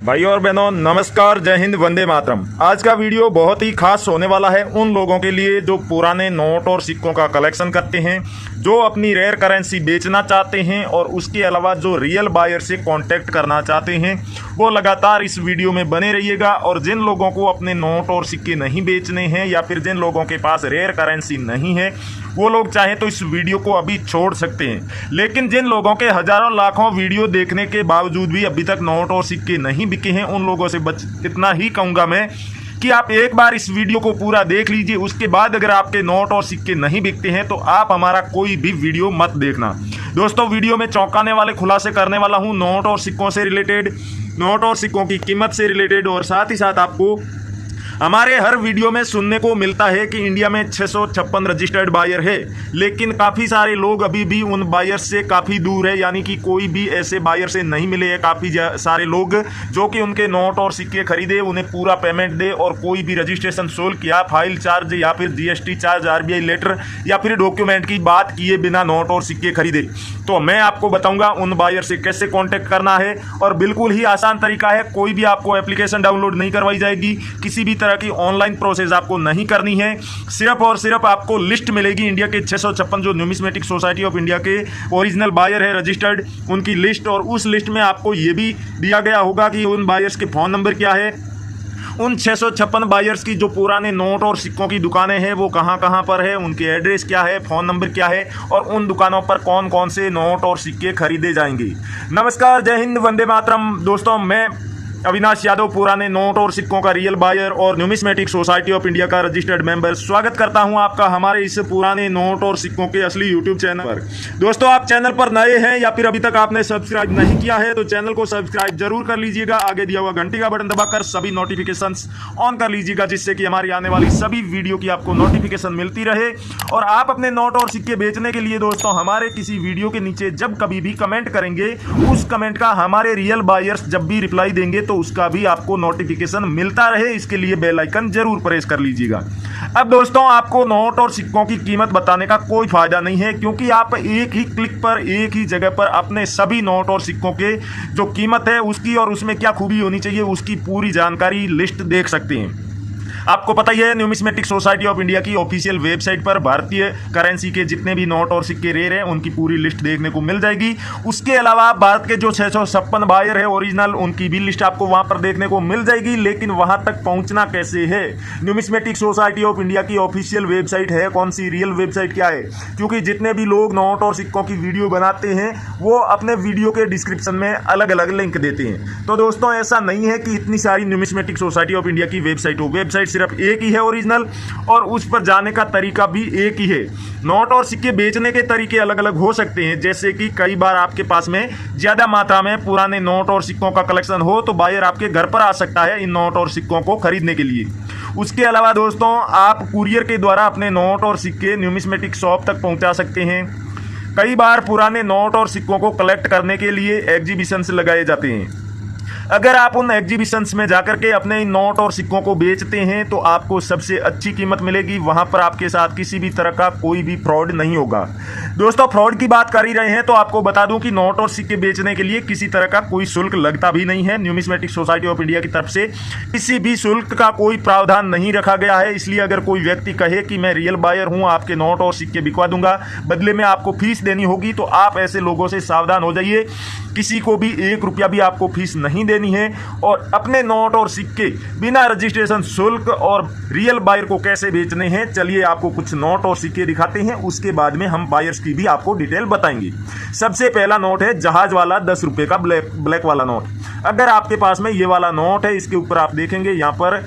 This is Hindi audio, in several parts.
भाई और बहनों नमस्कार, जय हिंद, वंदे मातरम। आज का वीडियो बहुत ही खास होने वाला है उन लोगों के लिए जो पुराने नोट और सिक्कों का कलेक्शन करते हैं, जो अपनी रेयर करेंसी बेचना चाहते हैं और उसके अलावा जो रियल बायर से कांटेक्ट करना चाहते हैं। वो लगातार इस वीडियो में बने रहिएगा। और जिन लोगों को अपने नोट और सिक्के नहीं बेचने हैं या फिर जिन लोगों के पास रेयर करेंसी नहीं है, वो लोग चाहें तो इस वीडियो को अभी छोड़ सकते हैं। लेकिन जिन लोगों के हजारों लाखों वीडियो देखने के बावजूद भी अभी तक नोट और सिक्के नहीं बिके हैं, उन लोगों से इतना ही कहूँगा मैं कि आप एक बार इस वीडियो को पूरा देख लीजिए। उसके बाद अगर आपके नोट और सिक्के नहीं बिकते हैं तो आप हमारा कोई भी वीडियो मत देखना। दोस्तों, वीडियो में चौंकाने वाले खुलासे करने वाला हूँ नोट और सिक्कों से रिलेटेड, नोट और सिक्कों की कीमत से रिलेटेड। और साथ ही साथ आपको हमारे हर वीडियो में सुनने को मिलता है कि इंडिया में 656 रजिस्टर्ड बायर है, लेकिन काफ़ी सारे लोग अभी भी उन बायर से काफ़ी दूर है, यानी कि कोई भी ऐसे बायर से नहीं मिले हैं। काफ़ी सारे लोग जो कि उनके नोट और सिक्के खरीदे, उन्हें पूरा पेमेंट दे और कोई भी रजिस्ट्रेशन शुल्क या फाइल चार्ज या फिर GST चार्ज, RBI लेटर या फिर डॉक्यूमेंट की बात किए बिना नोट और सिक्के खरीदे। तो मैं आपको बताऊंगा उन बायर से कैसे कॉन्टेक्ट करना है। और बिल्कुल ही आसान तरीका है, कोई भी आपको एप्लीकेशन डाउनलोड नहीं करवाई जाएगी, किसी भी तरह की ऑनलाइन प्रोसेस आपको नहीं करनी है। सिर्फ और सिर्फ आपको लिस्ट मिलेगी इंडिया के 656 जो न्यूमिस्मेटिक सोसाइटी ऑफ इंडिया के ओरिजिनल बायर है रजिस्टर्ड, उनकी लिस्ट। और उस लिस्ट में आपको ये भी दिया गया होगा कि उन बायर्स के फ़ोन नंबर क्या है, उन 656 बायर्स की जो पुराने नोट और सिक्कों की दुकानें हैं वो कहाँ कहाँ पर है, उनके एड्रेस क्या है, फ़ोन नंबर क्या है और उन दुकानों पर कौन कौन से नोट और सिक्के खरीदे जाएंगे। नमस्कार, जय हिंद, वंदे मातरम। दोस्तों, मैं अविनाश यादव, पुराने नोट और सिक्कों का रियल बायर और न्यूमिस्मेटिक सोसाइटी ऑफ इंडिया का रजिस्टर्ड मेंबर, स्वागत करता हूं आपका हमारे इस पुराने नोट और सिक्कों के असली यूट्यूब चैनल पर। दोस्तों, आप चैनल पर नए हैं या फिर अभी तक आपने सब्सक्राइब नहीं किया है तो चैनल को सब्सक्राइब जरूर कर लीजिएगा। आगे दिया हुआ घंटी का बटन दबाकर सभी नोटिफिकेशंस ऑन कर लीजिएगा, जिससे कि हमारी आने वाली सभी वीडियो की आपको नोटिफिकेशन मिलती रहे। और आप अपने नोट और सिक्के बेचने के लिए दोस्तों हमारे किसी वीडियो के नीचे जब कभी भी कमेंट करेंगे, उस कमेंट का हमारे रियल बायर्स जब भी रिप्लाई देंगे तो उसका भी आपको नोटिफिकेशन मिलता रहे, इसके लिए बेल आइकन जरूर प्रेस कर लीजिएगा। अब दोस्तों, आपको नोट और सिक्कों की कीमत बताने का कोई फायदा नहीं है, क्योंकि आप एक ही क्लिक पर एक ही जगह पर अपने सभी नोट और सिक्कों के जो कीमत है उसकी और उसमें क्या खूबी होनी चाहिए उसकी पूरी जानकारी लिस्ट देख सकते हैं। आपको पता ही है, न्यूमिस्मेटिक सोसाइटी ऑफ इंडिया की ऑफिशियल वेबसाइट पर भारतीय करेंसी के जितने भी नोट और सिक्के रेयर हैं उनकी पूरी लिस्ट देखने को मिल जाएगी। उसके अलावा भारत के जो 656 बायर है ओरिजिनल, उनकी भी लिस्ट आपको वहां पर देखने को मिल जाएगी। लेकिन वहां तक पहुंचना कैसे है? न्यूमिस्मेटिक सोसाइटी ऑफ इंडिया की ऑफिशियल वेबसाइट है कौन सी, रियल वेबसाइट क्या है? क्योंकि जितने भी लोग नोट और सिक्कों की वीडियो बनाते हैं वो अपने वीडियो के डिस्क्रिप्शन में अलग अलग लिंक देते हैं। तो दोस्तों, ऐसा नहीं है कि इतनी सारी न्यूमिस्मेटिक सोसाइटी ऑफ इंडिया की वेबसाइट हो। वेबसाइट सिर्फ एक ही है ओरिजिनल, और उस पर जाने का तरीका भी एक ही है। नोट और सिक्के बेचने के तरीके अलग अलग हो सकते हैं, जैसे कि कई बार आपके पास में ज्यादा मात्रा में पुराने नोट और सिक्कों का कलेक्शन हो तो बायर आपके घर पर आ सकता है इन नोट और सिक्कों को खरीदने के लिए। उसके अलावा दोस्तों, आप कुरियर के द्वारा अपने नोट और सिक्के न्यूमिस्मेटिक शॉप तक पहुंचा सकते हैं। कई बार पुराने नोट और सिक्कों को कलेक्ट करने के लिए एग्जीबिशंस लगाए जाते हैं। अगर आप उन एग्जीबिशंस में जाकर के अपने नोट और सिक्कों को बेचते हैं तो आपको सबसे अच्छी कीमत मिलेगी। वहां पर आपके साथ किसी भी तरह का कोई भी फ्रॉड नहीं होगा। दोस्तों, फ्रॉड की बात कर ही रहे हैं तो आपको बता दूं कि नोट और सिक्के बेचने के लिए किसी तरह का कोई शुल्क लगता भी नहीं है। न्यूमिस्मेटिक सोसाइटी ऑफ इंडिया की तरफ से किसी भी शुल्क का कोई प्रावधान नहीं रखा गया है। इसलिए अगर कोई व्यक्ति कहे कि मैं रियल बायर हूं, आपके नोट और सिक्के बिकवा दूंगा, बदले में आपको फीस देनी होगी, तो आप ऐसे लोगों से सावधान हो जाइए। किसी को भी 1 रुपया भी आपको फीस नहीं देनी है। और अपने नोट और सिक्के बिना रजिस्ट्रेशन शुल्क और रियल बायर को कैसे बेचने हैं, चलिए आपको कुछ नोट और सिक्के दिखाते हैं। उसके बाद में हम बायर्स की भी आपको डिटेल बताएंगे। सबसे पहला नोट है जहाज वाला 10 रुपये का ब्लैक वाला नोट। अगर आपके पास में ये वाला नोट है, इसके ऊपर आप देखेंगे यहाँ पर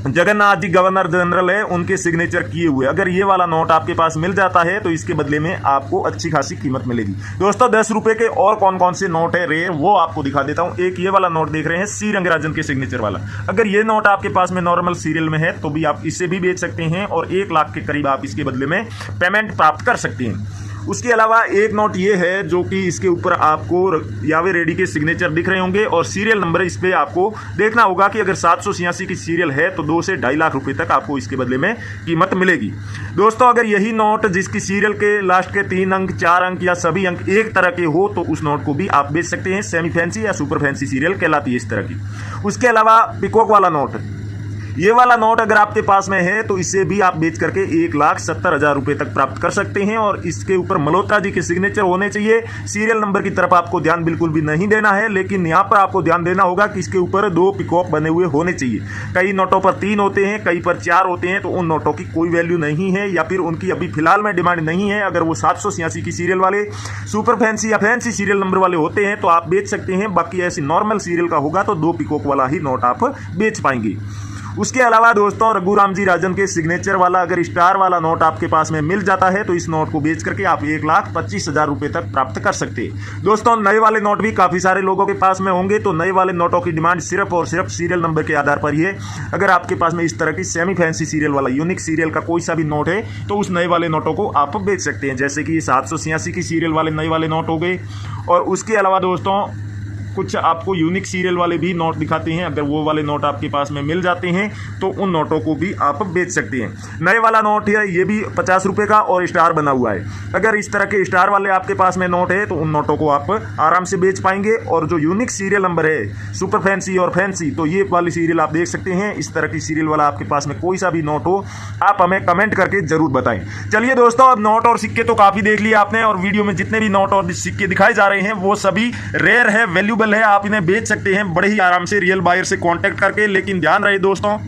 जगन्नाथ जी गवर्नर जनरल है, उनके सिग्नेचर किए हुए। अगर ये वाला नोट आपके पास मिल जाता है तो इसके बदले में आपको अच्छी खासी कीमत मिलेगी। दोस्तों, 10 रुपए के और कौन कौन से नोट है रेयर वो आपको दिखा देता हूं। एक ये वाला नोट देख रहे हैं, सी रंगराजन के सिग्नेचर वाला। अगर ये नोट आपके पास में नॉर्मल सीरियल में है तो भी आप इससे भी बेच सकते हैं और 1 लाख के करीब आप इसके बदले में पेमेंट प्राप्त कर सकते हैं। उसके अलावा एक नोट ये है जो कि इसके ऊपर आपको यावे रेड्डी के सिग्नेचर दिख रहे होंगे और सीरियल नंबर इस पे आपको देखना होगा कि अगर 786 की सीरियल है तो 2 से 2.5 लाख रुपए तक आपको इसके बदले में कीमत मिलेगी। दोस्तों अगर यही नोट जिसकी सीरियल के लास्ट के 3 अंक 4 अंक या सभी अंक एक तरह के हो तो उस नोट को भी आप बेच सकते हैं। सेमी फैंसी या सुपर फैंसी सीरियल कहलाती है इस तरह की। उसके अलावा पिकॉक वाला नोट, ये वाला नोट अगर आपके पास में है तो इसे भी आप बेच करके 1,70,000 रुपए तक प्राप्त कर सकते हैं और इसके ऊपर मल्होत्रा जी के सिग्नेचर होने चाहिए। सीरियल नंबर की तरफ आपको ध्यान बिल्कुल भी नहीं देना है, लेकिन यहाँ पर आपको ध्यान देना होगा कि इसके ऊपर 2 पिकॉक बने हुए होने चाहिए। कई नोटों पर 3 होते हैं, कई पर 4 होते हैं, तो उन नोटों की कोई वैल्यू नहीं है या फिर उनकी अभी फिलहाल में डिमांड नहीं है। अगर वो 786 की सीरियल वाले सुपर फैंसी या फैंसी सीरियल नंबर वाले होते हैं तो आप बेच सकते हैं। बाकी ऐसी नॉर्मल सीरियल का होगा तो 2 पिकॉक वाला ही नोट आप बेच पाएंगे। उसके अलावा दोस्तों रघुराम जी राजन के सिग्नेचर वाला अगर स्टार वाला नोट आपके पास में मिल जाता है तो इस नोट को बेच करके आप 1,25,000 रुपए तक प्राप्त कर सकते हैं। दोस्तों नए वाले नोट भी काफ़ी सारे लोगों के पास में होंगे, तो नए वाले नोटों की डिमांड सिर्फ और सिर्फ सीरियल नंबर के आधार पर ही है। अगर आपके पास में इस तरह की सेमी फैंसी सीरियल वाला यूनिक सीरियल का कोई सा भी नोट है तो उस नए वाले नोटों को आप बेच सकते हैं, जैसे कि 786 की सीरियल वाले नए वाले नोट हो गए। और उसके अलावा दोस्तों कुछ आपको यूनिक सीरियल वाले भी नोट दिखाते हैं, अगर वो वाले नोट आपके पास में मिल जाते हैं तो उन नोटों को भी आप बेच सकते हैं। नए वाला नोट है ये भी 50 रुपये का और स्टार बना हुआ है। अगर इस तरह के स्टार वाले आपके पास में नोट है तो उन नोटों को आप आराम से बेच पाएंगे। और जो यूनिक सीरियल नंबर है सुपर फैंसी और फैंसी, तो ये वाली सीरियल आप देख सकते हैं। इस तरह की सीरियल वाला आपके पास में कोई सा भी नोट हो आप हमें कमेंट करके जरूर बताएं। चलिए दोस्तों अब नोट और सिक्के तो काफ़ी देख लिए आपने, और वीडियो में जितने भी नोट और सिक्के दिखाए जा रहे हैं वो सभी रेयर है, वैल्यूबल है, आप इन्हें बेच सकते हैं बड़े ही आराम से रियल बायर से कांटेक्ट करके। लेकिन ध्यान रहे दोस्तों,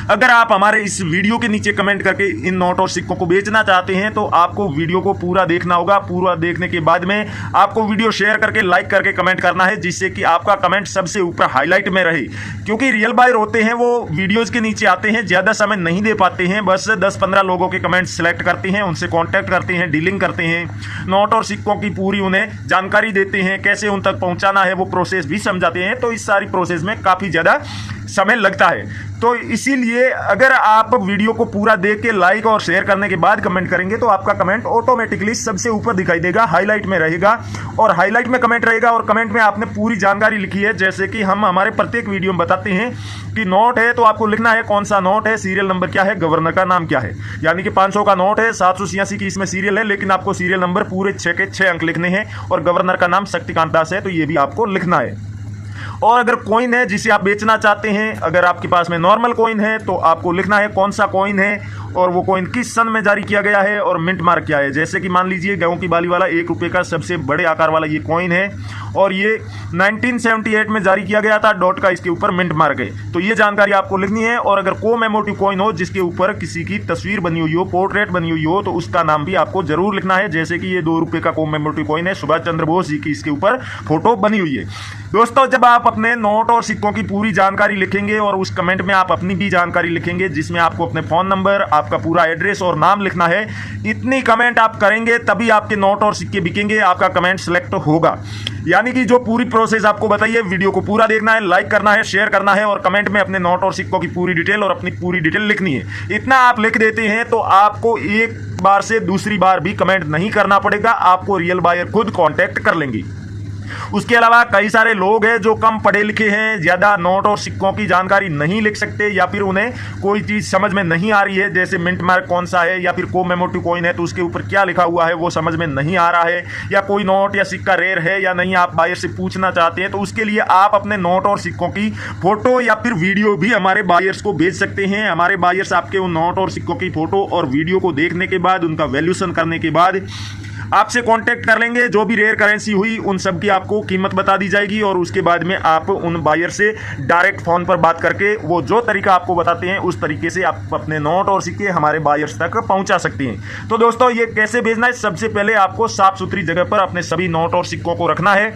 अगर आप हमारे इस वीडियो के नीचे कमेंट करके इन नोट और सिक्कों को बेचना चाहते हैं तो आपको वीडियो को पूरा देखना होगा। पूरा देखने के बाद में आपको वीडियो शेयर करके लाइक करके कमेंट करना है, जिससे कि आपका कमेंट सबसे ऊपर हाईलाइट में रहे। क्योंकि रियल बायर होते हैं वो वीडियोज के नीचे आते हैं, ज़्यादा समय नहीं दे पाते हैं, बस 10-15 लोगों के कमेंट सेलेक्ट करते हैं, उनसे कॉन्टैक्ट करते हैं, डीलिंग करते हैं, नोट और सिक्कों की पूरी उन्हें जानकारी देते हैं, कैसे उन तक पहुँचाना है वो प्रोसेस भी समझाते हैं। तो इस सारी प्रोसेस में काफ़ी ज़्यादा समय लगता है। तो इसीलिए अगर आप वीडियो को पूरा देख के लाइक और शेयर करने के बाद कमेंट करेंगे तो आपका कमेंट ऑटोमेटिकली सबसे ऊपर दिखाई देगा, हाईलाइट में रहेगा। और हाईलाइट में कमेंट रहेगा और कमेंट में आपने पूरी जानकारी लिखी है, जैसे कि हम हमारे प्रत्येक वीडियो में बताते हैं कि नोट है तो आपको लिखना है कौन सा नोट है, सीरियल नंबर क्या है, गवर्नर का नाम क्या है। यानी कि 500 का नोट है, 786 की इसमें सीरियल है, लेकिन आपको सीरियल नंबर पूरे 6 के 6 अंक लिखने हैं और गवर्नर का नाम शक्तिकांत दास है तो ये भी आपको लिखना है। और अगर कॉइन है जिसे आप बेचना चाहते हैं, अगर आपके पास में नॉर्मल कॉइन है तो आपको लिखना है कौन सा कॉइन है और वो कॉइन किस सन में जारी किया गया है और मिंट मार्क क्या है। जैसे कि मान लीजिए गेहूं की बाली वाला 1 रुपये का सबसे बड़े आकार वाला ये कॉइन है और ये 1978 में जारी किया गया था, डॉट का इसके ऊपर मिंट मार्क है, तो ये जानकारी आपको लिखनी है। और अगर कोमेमोरेटिव कॉइन हो जिसके ऊपर किसी की तस्वीर बनी हुई हो, पोर्ट्रेट बनी हुई हो, तो उसका नाम भी आपको जरूर लिखना है। जैसे कि ये 2 रुपये का कोमेमोरेटिव कॉइन है, सुभाष चंद्र बोस जी की इसके ऊपर फोटो बनी हुई है। दोस्तों जब आप अपने नोट और सिक्कों की पूरी जानकारी लिखेंगे और उस कमेंट में आप अपनी भी जानकारी लिखेंगे, जिसमें आपको अपने फ़ोन नंबर, आपका पूरा एड्रेस और नाम लिखना है, इतनी कमेंट आप करेंगे तभी आपके नोट और सिक्के बिकेंगे, आपका कमेंट सेलेक्ट होगा। यानी कि जो पूरी प्रोसेस आपको बताइए, वीडियो को पूरा देखना है, लाइक करना है, शेयर करना है और कमेंट में अपने नोट और सिक्कों की पूरी डिटेल और अपनी पूरी डिटेल लिखनी है। इतना आप लिख देते हैं तो आपको एक बार से दूसरी बार भी कमेंट नहीं करना पड़ेगा, आपको रियल बायर खुद कांटेक्ट कर लेंगे। उसके अलावा कई सारे लोग हैं जो कम पढ़े लिखे हैं, ज़्यादा नोट और सिक्कों की जानकारी नहीं लिख सकते या फिर उन्हें कोई चीज़ समझ में नहीं आ रही है, जैसे मिंट मार्क कौन सा है या फिर कोमेमोरेटिव कॉइन है तो उसके ऊपर क्या लिखा हुआ है वो समझ में नहीं आ रहा है, या कोई नोट या सिक्का रेयर है या नहीं, आप बायर से पूछना चाहते हैं। तो उसके लिए आप अपने नोट और सिक्कों की फोटो या फिर वीडियो भी हमारे बायर्स को भेज सकते हैं। हमारे बायर्स आपके उन नोट और सिक्कों की फोटो और वीडियो को देखने के बाद, उनका वैल्यूएशन करने के बाद आपसे कांटेक्ट कर लेंगे। जो भी रेयर करेंसी हुई उन सब की आपको कीमत बता दी जाएगी और उसके बाद में आप उन बायर से डायरेक्ट फ़ोन पर बात करके वो जो तरीका आपको बताते हैं उस तरीके से आप अपने नोट और सिक्के हमारे बायर्स तक पहुंचा सकते हैं। तो दोस्तों ये कैसे भेजना है, सबसे पहले आपको साफ सुथरी जगह पर अपने सभी नोट और सिक्कों को रखना है।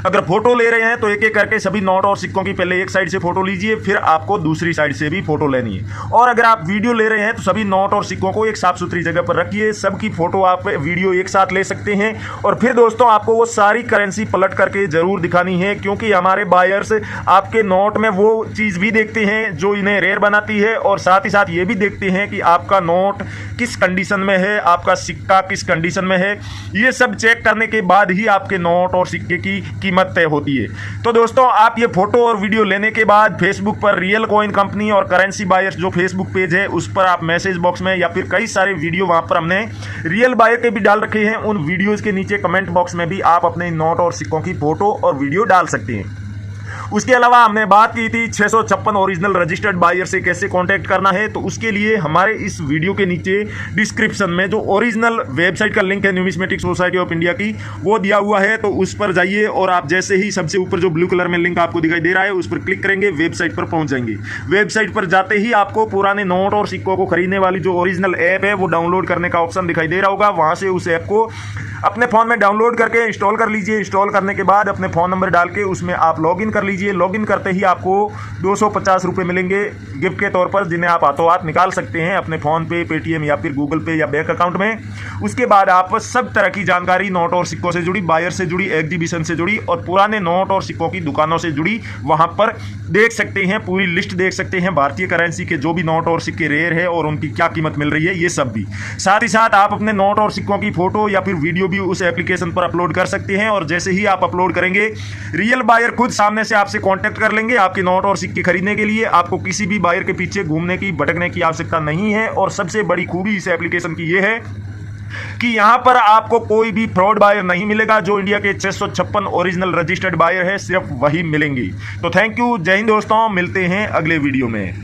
अगर फोटो ले रहे हैं तो एक एक करके सभी नोट और सिक्कों की पहले एक साइड से फोटो लीजिए, फिर आपको दूसरी साइड से भी फोटो लेनी है। और अगर आप वीडियो ले रहे हैं तो सभी नोट और सिक्कों को एक साफ सुथरी जगह पर रखिए, सबकी फोटो आप वीडियो एक साथ ले सकते हैं। और फिर दोस्तों आपको वो सारी करेंसी पलट करके जरूर दिखानी है, क्योंकि हमारे बायर्स आपके नोट में वो चीज़ भी देखते हैं जो इन्हें रेयर बनाती है, और साथ ही साथ ये भी देखते हैं कि आपका नोट किस कंडीशन में है, आपका सिक्का किस कंडीशन में है। ये सब चेक करने के बाद ही आपके नोट और सिक्के की कीमत तय होती है। तो दोस्तों आप ये फोटो और वीडियो लेने के बाद फेसबुक पर रियल कॉइन कंपनी और करेंसी बायर्स जो फेसबुक पेज है उस पर आप मैसेज बॉक्स में, या फिर कई सारे वीडियो वहां पर हमने रियल बायर के भी डाल रखे हैं, उन वीडियोस के नीचे कमेंट बॉक्स में भी आप अपने नोट और सिक्कों की फोटो और वीडियो डाल सकते हैं। उसके अलावा हमने बात की थी 656 ओरिजिनल रजिस्टर्ड बायर से कैसे कांटेक्ट करना है, तो उसके लिए हमारे इस वीडियो के नीचे डिस्क्रिप्शन में जो ओरिजिनल वेबसाइट का लिंक है न्यूमिस्मेटिक सोसाइटी ऑफ इंडिया की, वो दिया हुआ है। तो उस पर जाइए और आप जैसे ही सबसे ऊपर जो ब्लू कलर में लिंक आपको दिखाई दे रहा है उस पर क्लिक करेंगे, वेबसाइट पर पहुंच जाएंगे। वेबसाइट पर जाते ही आपको पुराने नोट और सिक्कों को खरीदने वाली जो ओरिजिनल ऐप है वो डाउनलोड करने का ऑप्शन दिखाई दे रहा होगा। वहां से उस ऐप को अपने फ़ोन में डाउनलोड करके इंस्टॉल कर लीजिए। इंस्टॉल करने के बाद अपने फ़ोन नंबर डाल के उसमें आप लॉगिन कर लीजिए। लॉगिन करते ही आपको 250 रुपये मिलेंगे गिफ्ट के तौर पर, जिन्हें आप हाथों हाथ निकाल सकते हैं अपने फ़ोन पे, पेटीएम या फिर गूगल पे या बैंक अकाउंट में। उसके बाद आप सब तरह की जानकारी नोट और सिक्कों से जुड़ी, बायर से जुड़ी, एग्जीबिशन से जुड़ी और पुराने नोट और सिक्कों की दुकानों से जुड़ी वहाँ पर देख सकते हैं। पूरी लिस्ट देख सकते हैं भारतीय करेंसी के जो भी नोट और सिक्के रेयर है और उनकी क्या कीमत मिल रही है, ये सब भी। साथ ही साथ आप अपने नोट और सिक्कों की फोटो या फिर वीडियो भी उस एप्लीकेशन पर अपलोड कर सकते हैं, और जैसे ही आप अपलोड करेंगे रियल बायर खुद सामने से आपसे कांटेक्ट कर लेंगे आपके नोट और सिक्के खरीदने के लिए। आपको किसी भी बायर के पीछे घूमने की, भटकने की आवश्यकता नहीं है। और सबसे बड़ी खूबी इस एप्लीकेशन की यह है कि यहां पर आपको कोई भी फ्रॉड बायर नहीं मिलेगा। जो इंडिया के 656 ओरिजिनल रजिस्टर्ड बायर है सिर्फ वही मिलेंगी। तो थैंक यू, जय हिंद दोस्तों, मिलते हैं अगले वीडियो में।